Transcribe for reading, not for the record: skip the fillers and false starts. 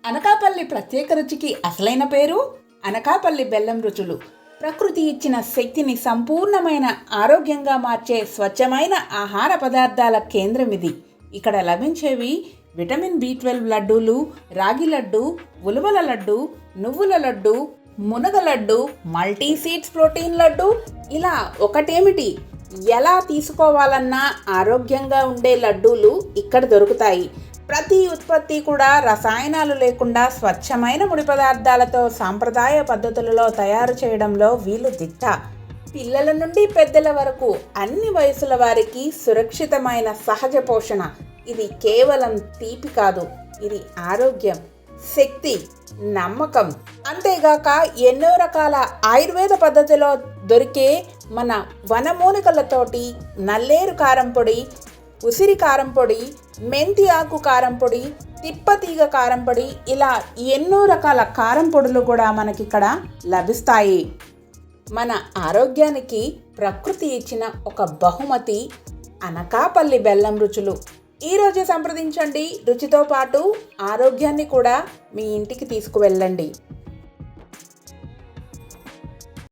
అనకాపల్లి ప్రత్యేక రుచికి అసలైన పేరు అనకాపల్లి బెల్లం రుచులు. ప్రకృతి ఇచ్చిన శక్తిని సంపూర్ణమైన ఆరోగ్యంగా మార్చే స్వచ్ఛమైన ఆహార పదార్థాల కేంద్రం ఇది. ఇక్కడ లభించేవి విటమిన్ B12 లడ్డూలు, రాగి లడ్డు, ఉలువల లడ్డు, నువ్వుల లడ్డు, మునగ laddu, multi seeds protein laddu. ఇలా ఒకటేమిటి, ఎలా తీసుకోవాలన్నా ఆరోగ్యంగా ఉండే లడ్డూలు ఇక్కడ దొరుకుతాయి. ప్రతి ఉత్పత్తి కూడా రసాయనాలు లేకుండా స్వచ్ఛమైన ముడి పదార్థాలతో సాంప్రదాయ పద్ధతులలో తయారు చేయడంలో వీళ్ళు దిట్ట. పిల్లల నుండి పెద్దల వరకు అన్ని వయసుల వారికి సురక్షితమైన సహజ పోషణ. ఇది కేవలం తీపి కాదు, ఇది ఆరోగ్యం, శక్తి, నమ్మకం. అంతేగాక ఎన్నో రకాల ఆయుర్వేద పద్ధతిలో దొరికే మన వనమూలికలతోటి నల్లేరు కారం పొడి, ఉసిరి కారం పొడి, మెంతి ఆకు కారం పొడి, తిప్పతీగ కారం పొడి, ఇలా ఎన్నో రకాల కారం పొడులు కూడా మనకిక్కడ లభిస్తాయి. మన ఆరోగ్యానికి ప్రకృతి ఇచ్చిన ఒక బహుమతి అనకాపల్లి బెల్లం రుచులు. ఈరోజే సంప్రదించండి. రుచితో పాటు ఆరోగ్యాన్ని కూడా మీ ఇంటికి తీసుకువెళ్ళండి.